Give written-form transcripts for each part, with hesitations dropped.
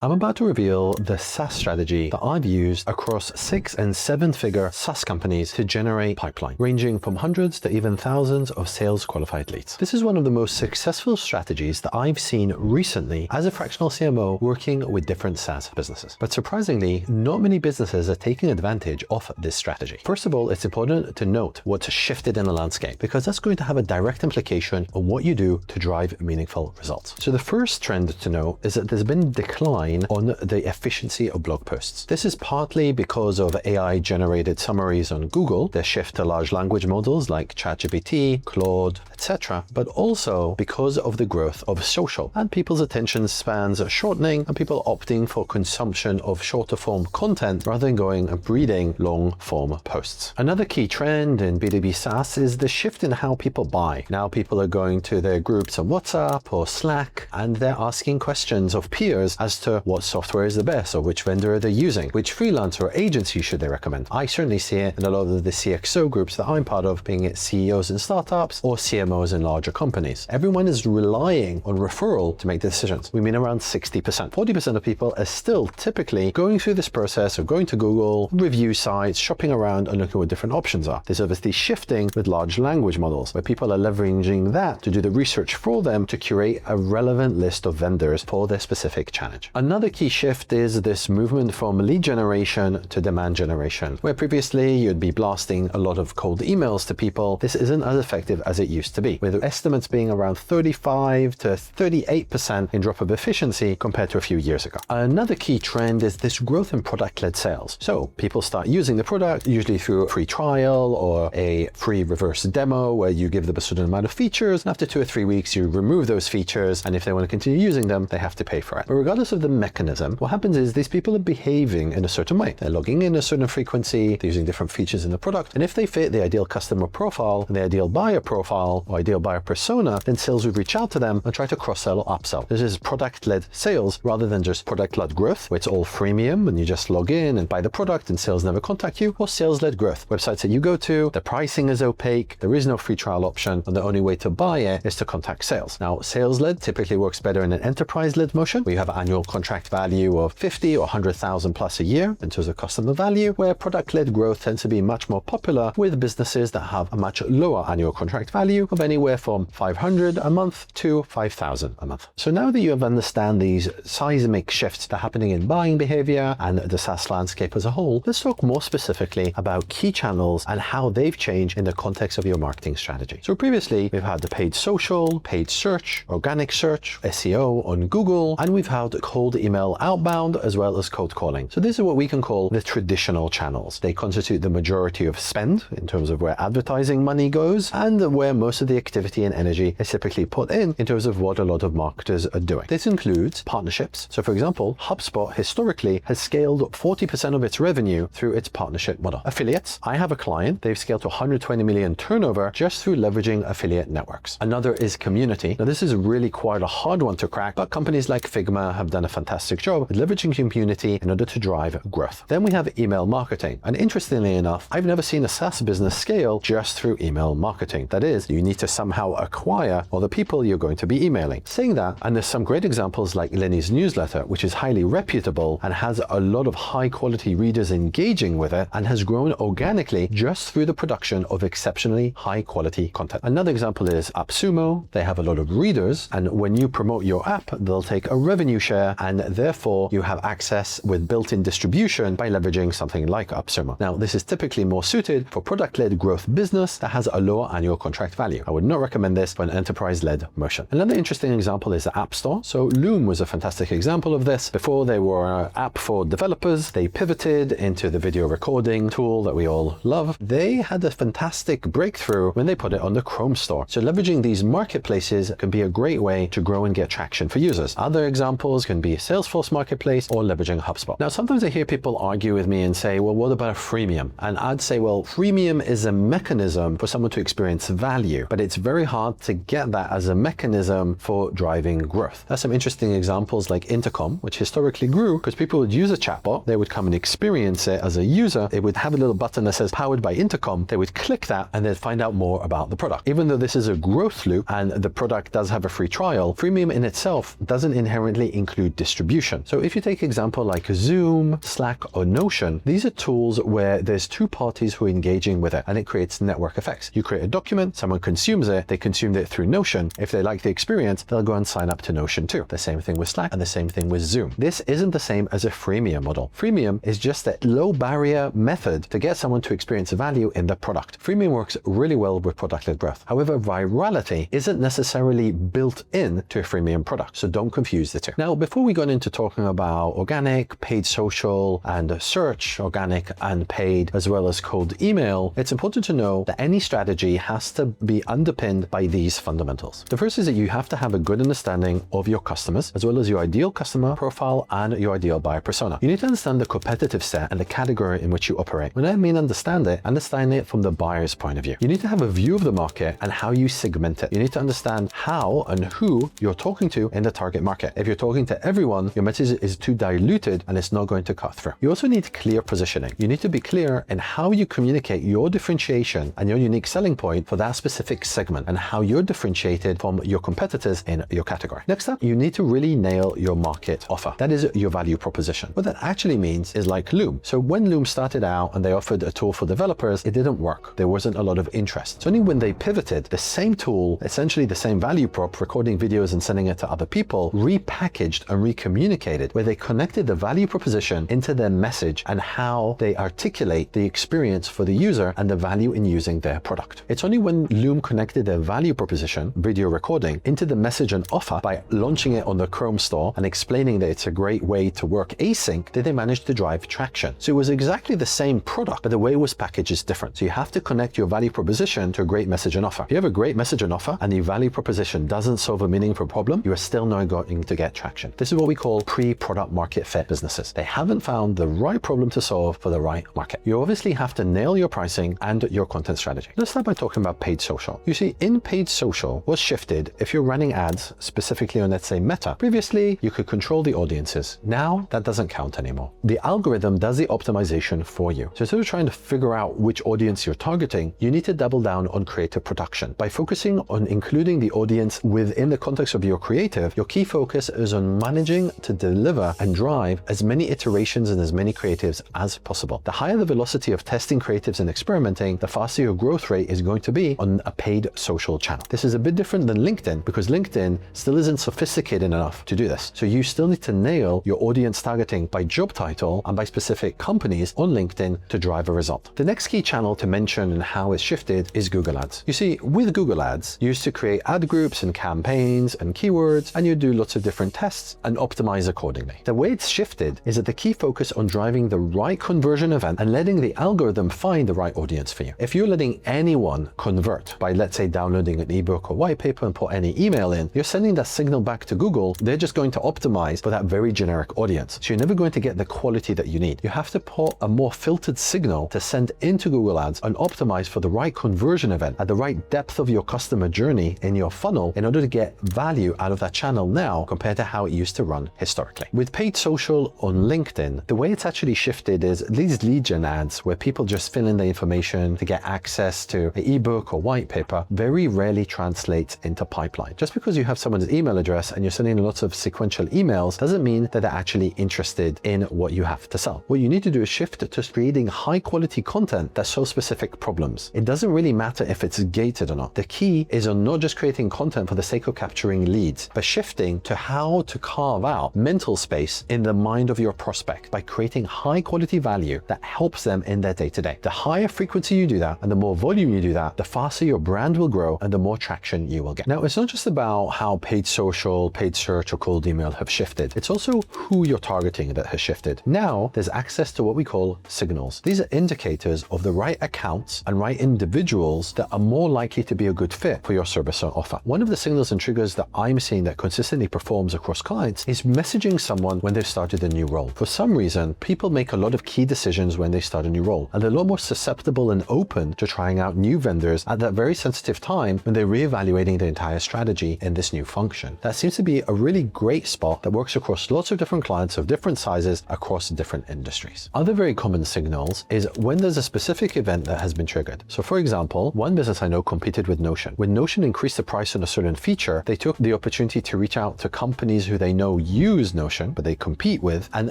I'm about to reveal the SaaS strategy that I've used across 6- and 7-figure SaaS companies to generate pipeline, ranging from hundreds to even thousands of sales qualified leads. This is one of the most successful strategies that I've seen recently as a fractional CMO working with different SaaS businesses. But surprisingly, not many businesses are taking advantage of this strategy. First of all, it's important to note what's shifted in the landscape, because that's going to have a direct implication on what you do to drive meaningful results. So the first trend to note is that there's been a decline on the efficiency of blog posts. This is partly because of AI-generated summaries on Google, their shift to large language models like ChatGPT, Claude, etc., but also because of the growth of social and people's attention spans are shortening and people opting for consumption of shorter form content rather than going and reading long form posts. Another key trend in B2B SaaS is the shift in how people buy. Now people are going to their groups on WhatsApp or Slack and they're asking questions of peers as to what software is the best or which vendor they're using, which freelancer or agency should they recommend. I certainly see it in a lot of the CXO groups that I'm part of, being it CEOs in startups or CMOs in larger companies. Everyone is relying on referral to make decisions. We mean around 60%. 40% of people are still typically going through this process of going to Google, review sites, shopping around and looking what different options are. There's obviously shifting with large language models, where people are leveraging that to do the research for them to curate a relevant list of vendors for their specific challenge. Another key shift is this movement from lead generation to demand generation, where previously you'd be blasting a lot of cold emails to people. This isn't as effective as it used to be, with estimates being around 35 to 38% in drop of efficiency compared to a few years ago. Another key trend is this growth in product-led sales. So people start using the product, usually through a free trial or a free reverse demo where you give them a certain amount of features, and after 2 or 3 weeks you remove those features, and if they want to continue using them, they have to pay for it. But regardless of the mechanism, what happens is these people are behaving in a certain way. They're logging in a certain frequency, they're using different features in the product, and if they fit the ideal customer profile and the ideal buyer profile or ideal buyer persona, then sales would reach out to them and try to cross-sell or upsell. This is product-led sales rather than just product-led growth, where it's all freemium and you just log in and buy the product and sales never contact you, or sales-led growth, websites that you go to, the pricing is opaque, there is no free trial option, and the only way to buy it is to contact sales. Now, sales-led typically works better in an enterprise-led motion, where you have an annual contract value of 50 or 100,000 plus a year in terms of customer value, where product-led growth tends to be much more popular with businesses that have a much lower annual contract value of anywhere from 500 a month to 5,000 a month. So now that you have understand these seismic shifts that are happening in buying behavior and the SaaS landscape as a whole, let's talk more specifically about key channels and how they've changed in the context of your marketing strategy. So previously, we've had the paid social, paid search, organic search, SEO on Google, and we've had cold email outbound as well as cold calling. So these are what we can call the traditional channels. They constitute the majority of spend in terms of where advertising money goes and where most of the activity and energy is typically put in terms of what a lot of marketers are doing. This includes partnerships. So for example, HubSpot historically has scaled 40% of its revenue through its partnership model. Affiliates. I have a client, they've scaled to 120 million turnover just through leveraging affiliate networks. Another is community. Now this is really quite a hard one to crack, but companies like Figma have done a fantastic job at leveraging community in order to drive growth. Then we have email marketing. And interestingly enough, I've never seen a SaaS business scale just through email marketing. That is, you need to somehow acquire all the people you're going to be emailing. Saying that, and there's some great examples like Lenny's newsletter, which is highly reputable and has a lot of high quality readers engaging with it and has grown organically just through the production of exceptionally high quality content. Another example is AppSumo. They have a lot of readers, and when you promote your app, they'll take a revenue share, and therefore you have access with built-in distribution by leveraging something like AppSumo. Now, this is typically more suited for product-led growth business that has a lower annual contract value. I would not recommend this for an enterprise-led motion. Another interesting example is the App Store. So Loom was a fantastic example of this. Before they were an app for developers, they pivoted into the video recording tool that we all love. They had a fantastic breakthrough when they put it on the Chrome Store. So leveraging these marketplaces can be a great way to grow and get traction for users. Other examples can be Salesforce Marketplace or leveraging HubSpot. Now, sometimes I hear people argue with me and say, well, what about a freemium? And I'd say, well, freemium is a mechanism for someone to experience value, but it's very hard to get that as a mechanism for driving growth. There's some interesting examples like Intercom, which historically grew because people would use a chatbot, they would come and experience it as a user, it would have a little button that says powered by Intercom, they would click that and then find out more about the product. Even though this is a growth loop and the product does have a free trial, freemium in itself doesn't inherently include distribution. So if you take example like Zoom, Slack, or Notion, these are tools where there's two parties who are engaging with it, and it creates network effects. You create a document, someone consumes it, they consumed it through Notion. If they like the experience, they'll go and sign up to Notion too. The same thing with Slack and the same thing with Zoom. This isn't the same as a freemium model. Freemium is just a low barrier method to get someone to experience value in the product. Freemium works really well with product-led growth. However, virality isn't necessarily built in to a freemium product, so don't confuse the two. Now, before we go into talking about organic, paid social, and search, organic and paid, as well as cold email, it's important to know that any strategy has to be underpinned by these fundamentals. The first is that you have to have a good understanding of your customers, as well as your ideal customer profile and your ideal buyer persona. You need to understand the competitive set and the category in which you operate. When I mean understand it from the buyer's point of view. You need to have a view of the market and how you segment it. You need to understand how and who you're talking to in the target market. If you're talking to everyone, your message is too diluted and it's not going to cut through. You also need clear positioning. You need to be clear in how you communicate your differentiation and your unique selling point for that specific segment and how you're differentiated from your competitors in your category. Next up, you need to really nail your market offer. That is your value proposition. What that actually means is like Loom. So when Loom started out and they offered a tool for developers, it didn't work. There wasn't a lot of interest. It's only when they pivoted, the same tool, essentially the same value prop, recording videos and sending it to other people, repackaged and recommunicated, where they connected the value proposition into their message and how they articulate the experience for the user and the value in using their product. It's only when Loom connected their value proposition, video recording, into the message and offer by launching it on the Chrome store and explaining that it's a great way to work async that they managed to drive traction. So it was exactly the same product, but the way it was packaged is different. So you have to connect your value proposition to a great message and offer. If you have a great message and offer and the value proposition doesn't solve a meaningful problem, you are still not going to get traction. This is what we call pre-product market fit businesses. They haven't found the right problem to solve for the right market. You obviously have to nail your pricing and your content strategy. Let's start by talking about paid social. You see, in paid social, what's shifted, if you're running ads specifically on, let's say, Meta, previously you could control the audiences. Now that doesn't count anymore. The algorithm does the optimization for you. So instead of trying to figure out which audience you're targeting, you need to double down on creative production. By focusing on including the audience within the context of your creative, your key focus is on managing to deliver and drive as many iterations and as many creatives as possible. The higher the velocity of testing creatives and experimenting, the faster your growth rate is going to be on a paid social channel. This is a bit different than LinkedIn because LinkedIn still isn't sophisticated enough to do this. So you still need to nail your audience targeting by job title and by specific companies on LinkedIn to drive a result. The next key channel to mention and how it's shifted is Google Ads. You see, with Google Ads, you used to create ad groups and campaigns and keywords, and you do lots of different tests and optimize accordingly. The way it's shifted is that the key focus on driving the right conversion event and letting the algorithm find the right audience for you. If you're letting anyone convert by, let's say, downloading an ebook or white paper and put any email in, you're sending that signal back to Google. They're just going to optimize for that very generic audience. So you're never going to get the quality that you need. You have to put a more filtered signal to send into Google Ads and optimize for the right conversion event at the right depth of your customer journey in your funnel in order to get value out of that channel now compared to how it used to run historically. With paid social on LinkedIn, the way it's actually shifted is these lead gen ads where people just fill in the information to get access to an ebook or white paper very rarely translates into pipeline. Just because you have someone's email address and you're sending lots of sequential emails doesn't mean that they're actually interested in what you have to sell. What you need to do is shift to creating high quality content that solves specific problems. It doesn't really matter if it's gated or not. The key is on not just creating content for the sake of capturing leads, but shifting to how to carve out mental space in the mind of your prospect by creating high quality value that helps them in their day-to-day. The higher frequency you do that and the more volume you do that, the faster your brand will grow and the more traction you will get. Now, it's not just about how paid social, paid search, or cold email have shifted. It's also who you're targeting that has shifted. Now, there's access to what we call signals. These are indicators of the right accounts and right individuals that are more likely to be a good fit for your service or offer. One of the signals and triggers that I'm seeing that consistently performs across clients is messaging someone when they've started a new role. For some reason, people make a lot of key decisions when they start a new role, and they're a lot more susceptible and open to trying out new vendors at that very sensitive time when they're reevaluating the entire strategy in this new function. That seems to be a really great spot that works across lots of different clients of different sizes across different industries. Other very common signals is when there's a specific event that has been triggered. So for example, one business I know competed with Notion. When Notion increased the price on a certain feature, they took the opportunity to reach out to companies who they know use Notion, but they compete with, and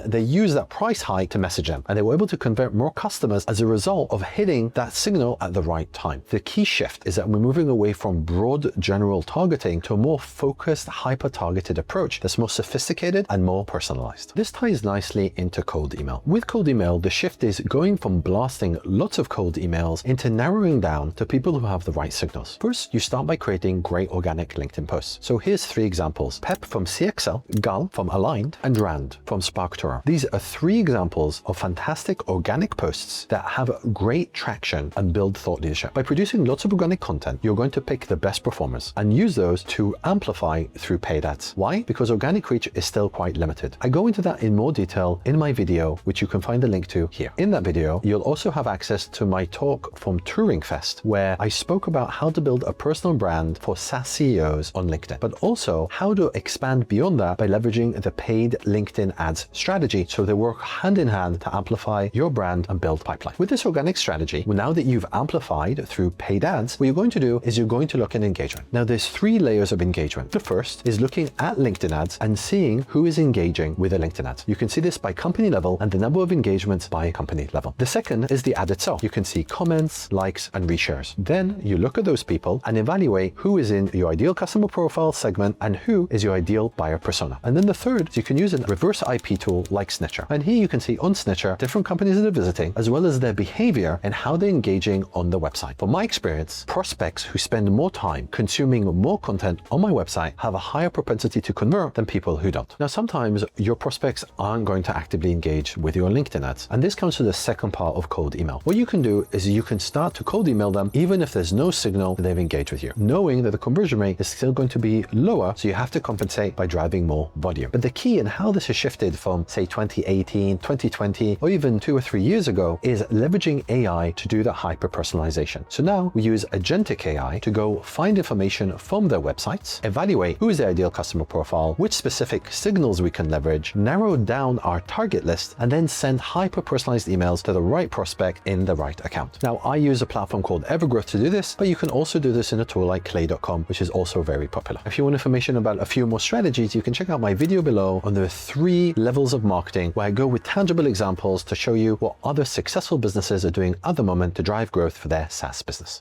they use that price hike to message them. And they were able to convert more customers as a result of hitting that signal at the right time. The key shift is that we're moving away from broad general targeting to a more focused, hyper-targeted approach that's more sophisticated and more personalized. This ties nicely into cold email. With cold email, the shift is going from blasting lots of cold emails into narrowing down to people who have the right signals. First, you start by creating great organic LinkedIn posts. So here's 3 examples: Pep from CXL, Gal from Aligned, and Rand from SparkToro. These are 3 examples of fantastic organic posts that have great traction and build thought leadership. By producing lots of organic content, you're going to pick the best performers and use those to amplify through paid ads. Why? Because organic reach is still quite limited. I go into that in more detail in my video, which you can find the link to here. In that video, you'll also have access to my talk from Turing Fest, where I spoke about how to build a personal brand for SaaS CEOs on LinkedIn, but also how to expand beyond that by leveraging the paid LinkedIn ads strategy, so they work hand in hand to amplify your brand and build pipeline. With this organic strategy, now that you've amplified through paid ads, what you're going to do is you're going to look at engagement. Now there's 3 layers of engagement. The first is looking at LinkedIn ads and seeing who is engaging with the LinkedIn ads. You can see this by company level and the number of engagements by company level. The second is the ad itself. You can see comments, likes, and reshares. Then you look at those people and evaluate who is in your ideal customer profile segment and who is your ideal buyer persona. And then the third is you can use a reverse IP tool like Snitcher. And here you can see on Snitcher different companies that are visiting, as well as their behavior and how they're engaging on the website. From my experience, prospects who spend more time consuming more content on my website have a higher propensity to convert than people who don't. Now, sometimes your prospects aren't going to actively engage with your LinkedIn ads. And this comes to the second part of cold email. What you can do is you can start to cold email them even if there's no signal that they've engaged with you, knowing that the conversion rate is still going to be lower, so you have to compensate by driving more volume. But the key in how this has shifted from, say, 2018, 2020, or even 2 or 3 years ago is leveraging AI to do the hyper-personalization. So now we use agentic AI to go find information from their websites, evaluate who is their ideal customer profile, which specific signals we can leverage, narrow down our target list, and then send hyper-personalized emails to the right prospect in the right account. Now, I use a platform called Evergrowth to do this, but you can also do this in a tool like clay.com, which is also very popular. If you want information about a few more strategies, you can check out my video below on the 3 levels of marketing, where I go with tangible examples to show you what other successful businesses are doing at the moment to drive growth for their SaaS business.